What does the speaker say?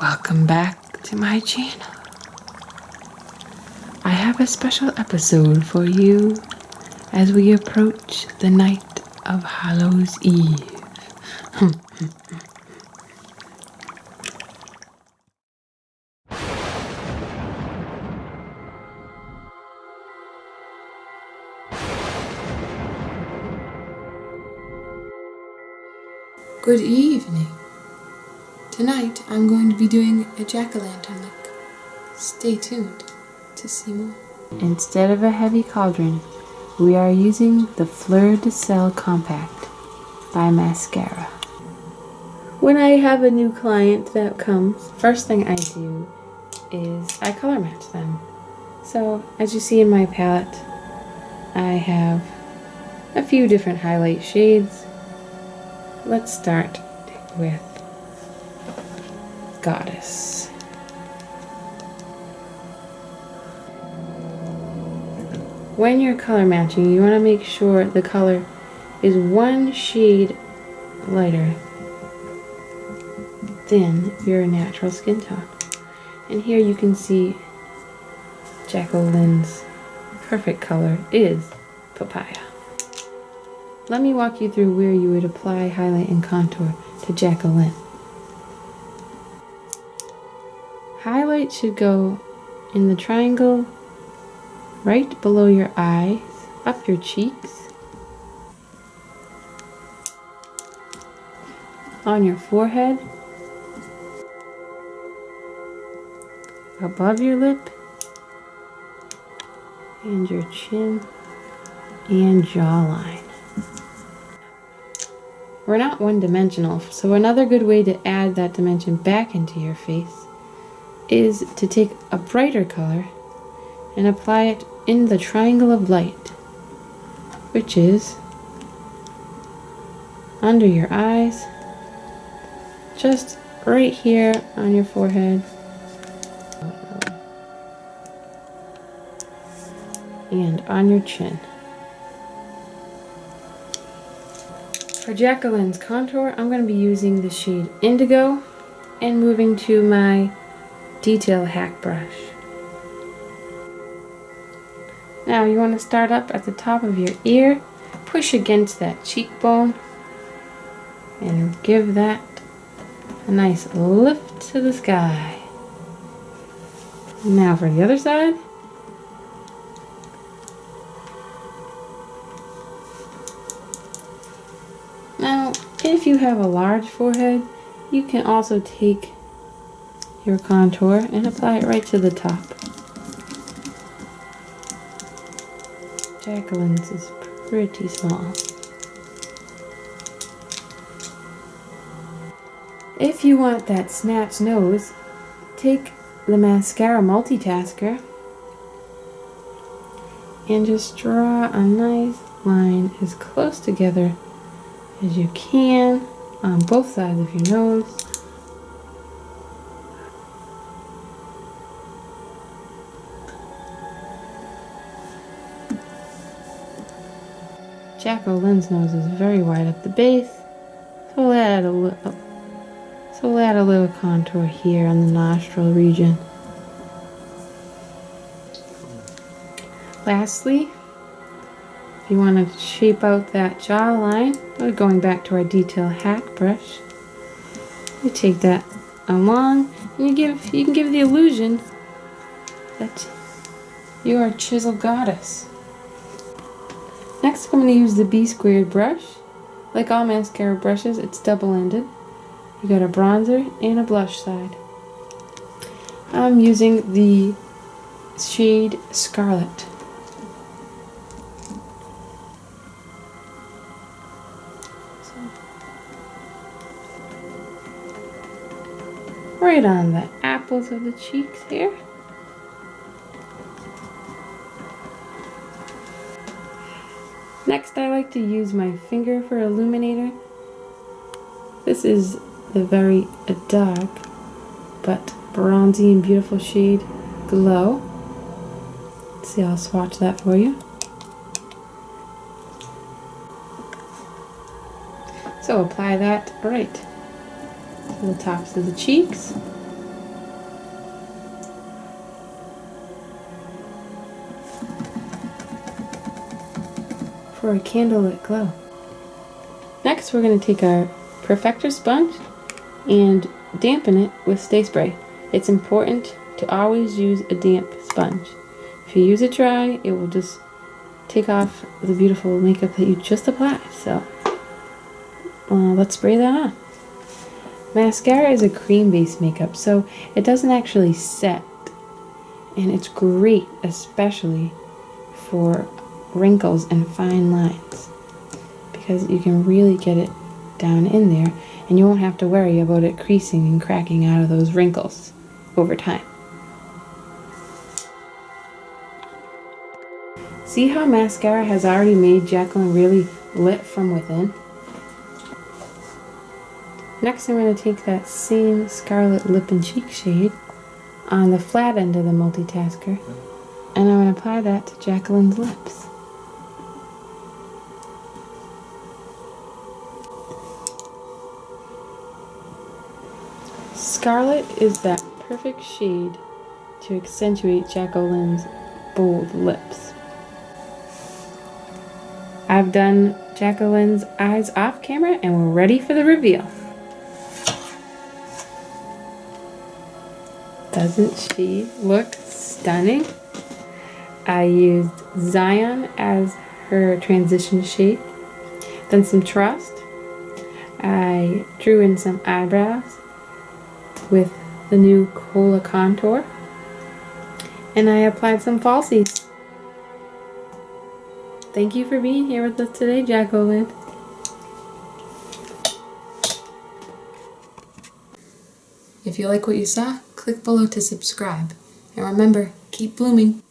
Welcome back to my channel. I have a special episode for you as we approach the night of Hallows Eve. Good evening. Tonight I'm going to be doing a jack-o'-lantern look. Stay tuned to see more. Instead of a heavy cauldron, we are using the Fleur de Sel Compact by Maskcara. When I have a new client that comes, first thing I do is I color match them. So as you see in my palette, I have a few different highlight shades. Let's start with Goddess. When you're color matching, you want to make sure the color is one shade lighter than your natural skin tone. And here you can see Jack'O Lyn's perfect color is papaya. Let me walk you through where you would apply highlight and contour to Jack'O Lyn. Highlight should go in the triangle right below your eyes, up your cheeks, on your forehead, above your lip, and your chin and jawline. We're not one-dimensional, so another good way to add that dimension back into your face is to take a brighter color and apply it in the triangle of light, which is under your eyes, just right here on your forehead, and on your chin. For Jack'O Lyn's contour, I'm going to be using the shade Indigo and moving to my detail hack brush. Now you want to start up at the top of your ear, push against that cheekbone, and give that a nice lift to the sky. Now for the other side. Now, if you have a large forehead, you can also take your contour and apply it right to the top. Jack'O Lyn's is pretty small. If you want that snatched nose, take the Maskcara multitasker and just draw a nice line as close together as you can on both sides of your nose. Jack'O Lyn's nose is very wide at the base, so we'll add a little contour here on the nostril region. Lastly, if you want to shape out that jawline, we're going back to our detail hack brush. You take that along, and you can give the illusion that you are a chiseled goddess. Next, I'm going to use the B-squared brush. Like all mascara brushes, it's double-ended. You got a bronzer and a blush side. I'm using the shade Scarlet. Right on the apples of the cheeks here. Next, I like to use my finger for illuminator. This is the very dark but bronzy and beautiful shade Glow. See, I'll swatch that for you. So apply that right to the tops of the cheeks for a candlelit glow. Next, we're going to take our perfector sponge and dampen it with Stay Spray. It's important to always use a damp sponge. If you use it dry, it will just take off the beautiful makeup that you just applied. So let's spray that on. Mascara is a cream-based makeup, so it doesn't actually set, and it's great especially for wrinkles and fine lines because you can really get it down in there and you won't have to worry about it creasing and cracking out of those wrinkles over time. See how mascara has already made Jack'O Lyn really lit from within? Next, I'm going to take that same Scarlet Lip and Cheek shade on the flat end of the multitasker, and I'm going to apply that to Jack'O Lyn's lips. Scarlet is that perfect shade to accentuate Jack'O Lyn's bold lips. I've done Jack'O Lyn's eyes off camera and we're ready for the reveal. Doesn't she look stunning? I used Zion as her transition shade, then some Trust. I drew in some eyebrows with the new Cola contour, and I applied some falsies. Thank you for being here with us today, Jack'O Lyn. If you like what you saw, click below to subscribe. And remember, keep blooming.